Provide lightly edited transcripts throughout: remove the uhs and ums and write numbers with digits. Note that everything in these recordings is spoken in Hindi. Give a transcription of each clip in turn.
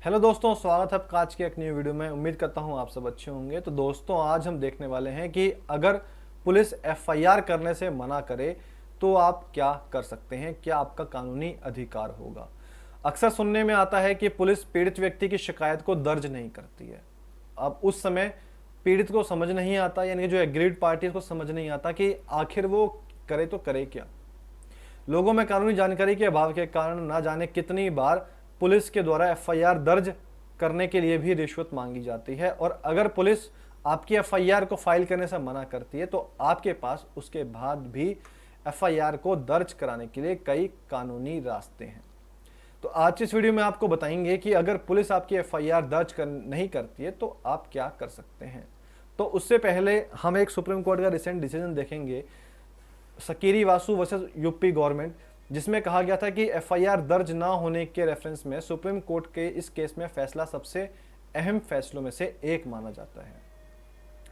हेलो दोस्तों, स्वागत है आपका आज की एक न्यू वीडियो में। उम्मीद करता हूं आप सब अच्छे होंगे। तो दोस्तों, आज हम देखने वाले हैं कि अगर पुलिस एफआईआर करने से मना करे तो आप क्या कर सकते हैं, क्या आपका कानूनी अधिकार होगा। अक्सर सुनने में आता है कि पुलिस पीड़ित व्यक्ति की शिकायत को दर्ज नहीं करती है। अब उस समय पीड़ित को समझ नहीं आता, यानी कि जो एग्रीड पार्टी को समझ नहीं आता कि आखिर वो करे तो करे क्या। लोगों में कानूनी जानकारी के अभाव के कारण ना जाने कितनी बार पुलिस के द्वारा एफआईआर दर्ज करने के लिए भी रिश्वत मांगी जाती है, और अगर पुलिस आपकी एफआईआर को फाइल करने से मना करती है तो आपके पास उसके बाद भी एफआईआर को दर्ज कराने के लिए कई कानूनी रास्ते हैं। तो आज इस वीडियो में आपको बताएंगे कि अगर पुलिस आपकी एफआईआर नहीं करती है तो आप क्या कर सकते हैं। तो उससे पहले हम एक सुप्रीम कोर्ट का रिसेंट डिसीजन देखेंगे, सकीरी वासु वर्सेस यूपी गवर्नमेंट, जिसमें कहा गया था कि एफआईआर दर्ज ना होने के रेफरेंस में सुप्रीम कोर्ट के इस केस में फैसला सबसे अहम फैसलों में से एक माना जाता है।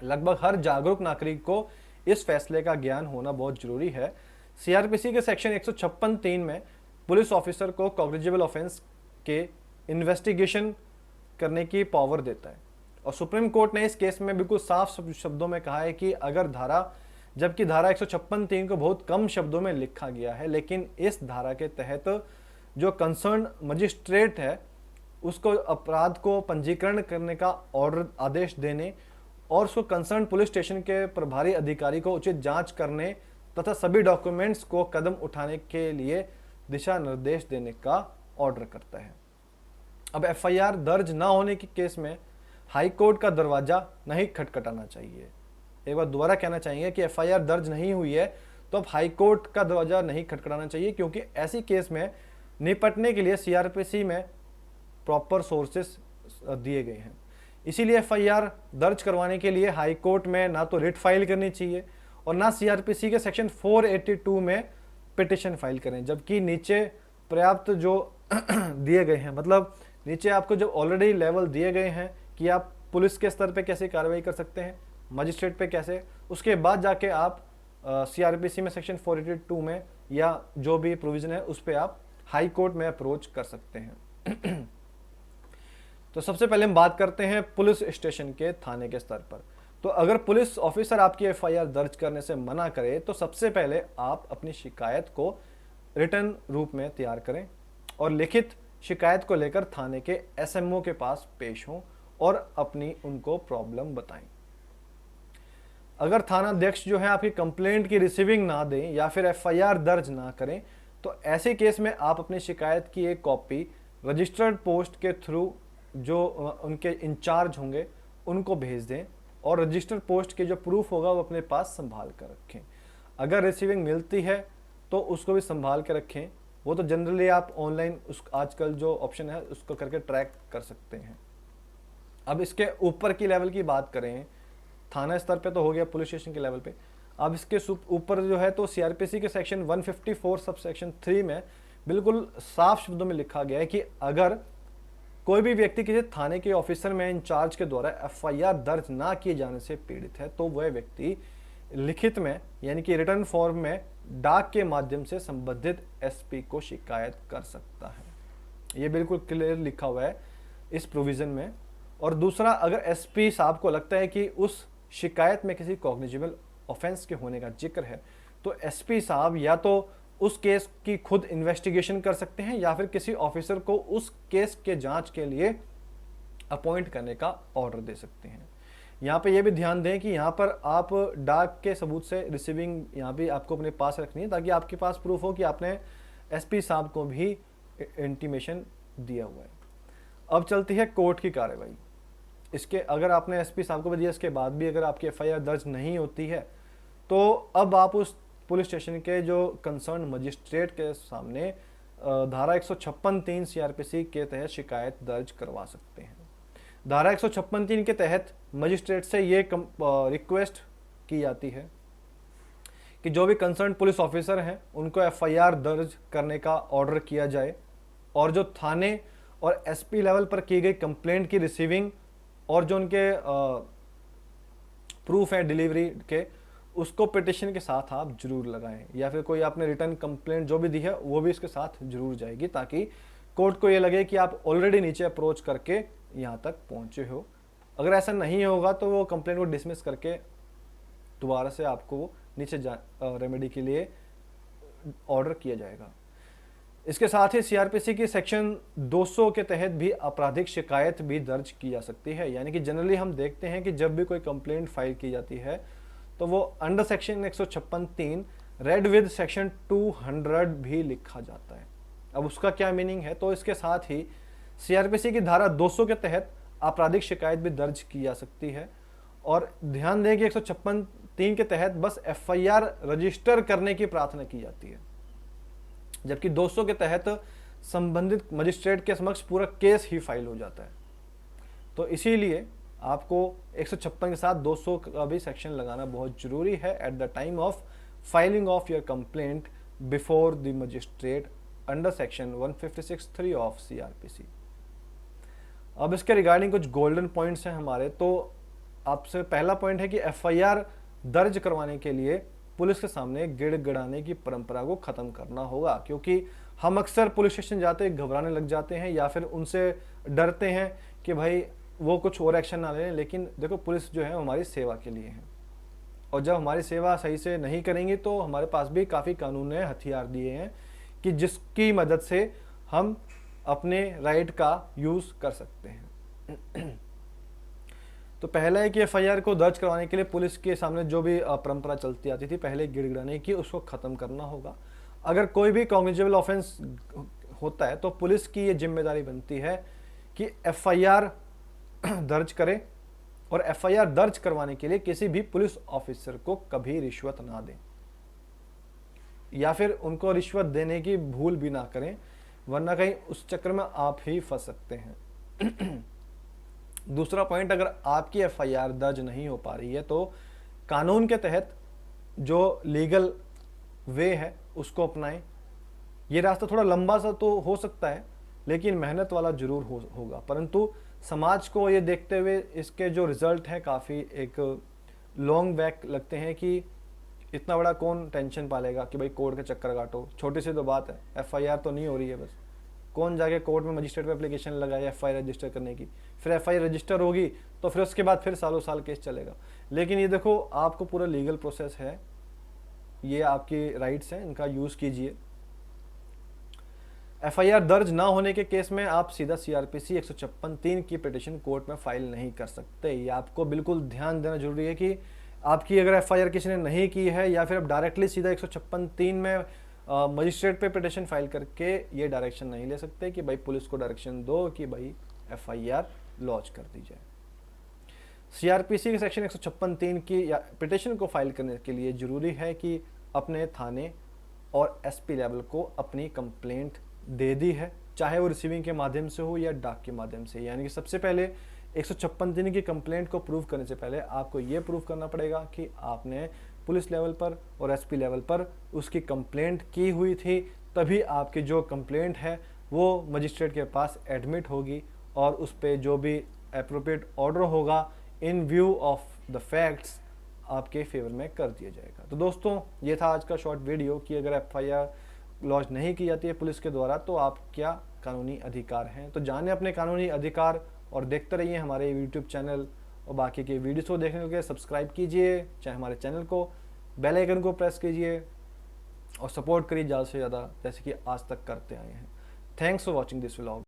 लगभग हर जागरूक नागरिक को इस फैसले का ज्ञान होना बहुत जरूरी है। सीआरपीसी के सेक्शन 156(3) में पुलिस ऑफिसर को कॉग्निजेबल ऑफेंस के इन्वेस्टिगेशन करने की पावर देता है, और सुप्रीम कोर्ट ने इस केस में बिल्कुल साफ शब्दों में कहा है कि अगर जबकि धारा 156(3) को बहुत कम शब्दों में लिखा गया है, लेकिन इस धारा के तहत जो कंसर्न मजिस्ट्रेट है उसको अपराध को पंजीकरण करने का आदेश देने और उसको कंसर्न पुलिस स्टेशन के प्रभारी अधिकारी को उचित जांच करने तथा सभी डॉक्यूमेंट्स को कदम उठाने के लिए दिशा निर्देश देने का ऑर्डर करता है। अब एफआईआर दर्ज ना होने के केस में हाई कोर्ट का दरवाजा नहीं खटखटाना चाहिए। एक बार दोबारा कहना चाहेंगे कि एफआईआर दर्ज नहीं हुई है तो अब हाई कोर्ट का दरवाजा नहीं खटखटाना चाहिए, क्योंकि ऐसी केस में निपटने के लिए सीआरपीसी में प्रॉपर सोर्सेस दिए गए हैं। इसीलिए एफआईआर दर्ज करवाने के लिए हाई कोर्ट में ना तो रिट फाइल करनी चाहिए और ना सीआरपीसी के सेक्शन 482 में पिटिशन फाइल करें, जबकि नीचे पर्याप्त जो दिए गए हैं, मतलब नीचे आपको जो ऑलरेडी लेवल दिए गए हैं कि आप पुलिस के स्तर पे कैसे कार्रवाई कर सकते हैं, मजिस्ट्रेट पे कैसे, उसके बाद जाके आप सीआरपीसी में सेक्शन 482 में या जो भी प्रोविजन है उस पर आप हाई कोर्ट में अप्रोच कर सकते हैं। तो सबसे पहले हम बात करते हैं पुलिस स्टेशन के थाने के स्तर पर। तो अगर पुलिस ऑफिसर आपकी एफआईआर दर्ज करने से मना करे तो सबसे पहले आप अपनी शिकायत को रिटर्न रूप में तैयार करें और लिखित शिकायत को लेकर थाने के एसएमओ के पास पेश हों और अपनी उनको प्रॉब्लम बताएं। अगर थाना अध्यक्ष जो है आपकी कंप्लेंट की रिसीविंग ना दें या फिर एफआईआर दर्ज ना करें तो ऐसे केस में आप अपनी शिकायत की एक कॉपी रजिस्टर्ड पोस्ट के थ्रू जो उनके इंचार्ज होंगे उनको भेज दें, और रजिस्टर्ड पोस्ट के जो प्रूफ होगा वो अपने पास संभाल कर रखें। अगर रिसीविंग मिलती है तो उसको भी संभाल के रखें। वो तो जनरली आप ऑनलाइन उस आजकल जो ऑप्शन है उसको करके ट्रैक कर सकते हैं। अब इसके ऊपर की लेवल की बात करें, थाना स्तर पे तो हो गया, पुलिस स्टेशन के लेवल पे। अब इसके ऊपर जो है तो सीआरपीसी के सेक्शन 154 सब सेक्शन 3 में बिल्कुल साफ शब्दों में लिखा गया है कि अगर कोई भी व्यक्ति किसी थाने के ऑफिसर में इंचार्ज के द्वारा एफआईआर दर्ज ना किए जाने से पीड़ित है तो वह व्यक्ति लिखित में यानी कि रिटर्न फॉर्म में डाक के माध्यम से संबंधित एसपी को शिकायत कर सकता है। ये बिल्कुल क्लियर लिखा हुआ है इस प्रोविजन में। और दूसरा, अगर एसपी साहब को लगता है कि उस शिकायत में किसी कॉग्निजेबल ऑफेंस के होने का जिक्र है तो एसपी साहब या तो उस केस की खुद इन्वेस्टिगेशन कर सकते हैं या फिर किसी ऑफिसर को उस केस के जांच के लिए अपॉइंट करने का ऑर्डर दे सकते हैं। यहाँ पे ये भी ध्यान दें कि यहाँ पर आप डाक के सबूत से रिसीविंग यहाँ भी आपको अपने पास रखनी है, ताकि आपके पास प्रूफ हो कि आपने एसपी साहब को भी इंटीमेशन दिया हुआ है। अब चलती है कोर्ट की कार्रवाई। इसके अगर आपने एसपी साहब को भी दिया, इसके बाद भी अगर आपकी एफआईआर दर्ज नहीं होती है तो अब आप उस पुलिस स्टेशन के जो कंसर्न मजिस्ट्रेट के सामने धारा 156(3) सीआरपीसी के तहत शिकायत दर्ज करवा सकते हैं। धारा 156(3) के तहत मजिस्ट्रेट से ये रिक्वेस्ट की जाती है कि जो भी कंसर्न पुलिस ऑफिसर हैं उनको एफआईआर दर्ज करने का ऑर्डर किया जाए, और जो थाने और एसपी लेवल पर की गई कंप्लेंट की रिसीविंग और जो उनके प्रूफ है डिलीवरी के, उसको पिटिशन के साथ आप जरूर लगाएं, या फिर कोई आपने रिटर्न कंप्लेंट जो भी दी है वो भी इसके साथ जरूर जाएगी, ताकि कोर्ट को ये लगे कि आप ऑलरेडी नीचे अप्रोच करके यहाँ तक पहुँचे हो। अगर ऐसा नहीं होगा तो वो कंप्लेंट को डिसमिस करके दोबारा से आपको नीचे रेमेडी के लिए ऑर्डर किया जाएगा। इसके साथ ही सीआरपीसी की सेक्शन 200 के तहत भी आपराधिक शिकायत भी दर्ज की जा सकती है। यानी कि जनरली हम देखते हैं कि जब भी कोई कंप्लेंट फाइल की जाती है तो वो under section 156(3) read with section 200 भी लिखा जाता है। अब उसका क्या मीनिंग है, तो इसके साथ ही सीआरपीसी की धारा 200 के तहत आपराधिक शिकायत भी दर्ज की जा सकती है। और ध्यान दें कि 156(3) के तहत बस एफआईआर रजिस्टर करने की प्रार्थना की जाती है, जबकि 200 के तहत संबंधित मजिस्ट्रेट के समक्ष पूरा केस ही फाइल हो जाता है। तो इसीलिए आपको 156 के साथ 200 का भी सेक्शन लगाना बहुत जरूरी है at the time of filing of your complaint before the magistrate under section 156(3) of CrPC. अब इसके रिगार्डिंग कुछ गोल्डन पॉइंट्स हैं हमारे। तो आपसे पहला पॉइंट है कि एफआईआर दर्ज करवाने के लिए पुलिस के सामने गिड़गिड़ाने की परंपरा को खत्म करना होगा, क्योंकि हम अक्सर पुलिस स्टेशन जाते घबराने लग जाते हैं या फिर उनसे डरते हैं कि भाई वो कुछ और एक्शन ना लें। लेकिन देखो, पुलिस जो है हमारी सेवा के लिए है, और जब हमारी सेवा सही से नहीं करेंगे तो हमारे पास भी काफ़ी कानून ने हथियार दिए हैं कि जिसकी मदद से हम अपने राइट का यूज़ कर सकते हैं। तो पहला है कि एफआईआर को दर्ज करवाने के लिए पुलिस के सामने जो भी परंपरा चलती आती थी पहले गिड़गिड़ाने की, उसको ख़त्म करना होगा। अगर कोई भी कॉग्निजेबल ऑफेंस होता है तो पुलिस की ये जिम्मेदारी बनती है कि एफआईआर दर्ज करे, और एफआईआर दर्ज करवाने के लिए किसी भी पुलिस ऑफिसर को कभी रिश्वत ना दें या फिर उनको रिश्वत देने की भूल भी ना करें, वरना कहीं उस चक्कर में आप ही फंस सकते हैं। दूसरा पॉइंट, अगर आपकी एफआईआर दर्ज नहीं हो पा रही है तो कानून के तहत जो लीगल वे है उसको अपनाएं। ये रास्ता थोड़ा लंबा सा तो हो सकता है लेकिन मेहनत वाला जरूर होगा, परंतु समाज को ये देखते हुए इसके जो रिजल्ट हैं काफ़ी एक लॉन्ग बैक लगते हैं कि इतना बड़ा कौन टेंशन पालेगा कि भाई कोर्ट के चक्कर काटो। छोटी सी तो बात है, एफआईआर तो नहीं हो रही है, बस कौन जाके कोर्ट में मजिस्ट्रेट पे एप्लीकेशन लगाए एफआईआर रजिस्टर करने की। फिर एफआईआर रजिस्टर होगी तो फिर उसके बाद फिर सालों साल केस चलेगा। लेकिन ये देखो, आपको पूरा लीगल प्रोसेस है, ये आपकी राइट्स हैं, इनका यूज़ कीजिए। एफआईआर दर्ज ना होने के केस में आप सीधा सीआरपीसी 156(3) की पिटीशन कोर्ट में फाइल नहीं कर सकते। ये आपको बिल्कुल ध्यान देना जरूरी है कि आपकी अगर एफआईआर किसी ने नहीं की है या फिर आप डायरेक्टली सीधा 156(3) में मजिस्ट्रेट पे पिटीशन फाइल करके ये डायरेक्शन नहीं ले सकते कि भाई पुलिस को डायरेक्शन दो कि भाई एफआईआर लॉन्च कर दी जाए। सीआरपीसी के सेक्शन 156(3) की पिटीशन को फाइल करने के लिए ज़रूरी है कि अपने थाने और एसपी लेवल को अपनी कंप्लेंट दे दी है, चाहे वो रिसीविंग के माध्यम से हो या डाक के माध्यम से। यानी कि सबसे पहले 156(3) की कंप्लेंट को प्रूव करने से पहले आपको ये प्रूव करना पड़ेगा कि आपने पुलिस लेवल पर और एसपी लेवल पर उसकी कंप्लेंट की हुई थी, तभी आपकी जो कंप्लेंट है वो मजिस्ट्रेट के पास एडमिट होगी और उस पर जो भी एप्रोप्रिएट ऑर्डर होगा इन व्यू ऑफ द फैक्ट्स आपके फेवर में कर दिया जाएगा। तो दोस्तों, ये था आज का शॉर्ट वीडियो कि अगर एफआईआर लॉन्च नहीं की जाती है पुलिस के द्वारा तो आप क्या कानूनी अधिकार हैं। तो जाने अपने कानूनी अधिकार और देखते रहिए हमारे यूट्यूब चैनल और बाकी के वीडियोस को देखने के लिए सब्सक्राइब कीजिए, चाहे हमारे चैनल को, बेल आइकन को प्रेस कीजिए और सपोर्ट करिए ज़्यादा से ज़्यादा, जैसे कि आज तक करते आए हैं। Thanks for watching this vlog.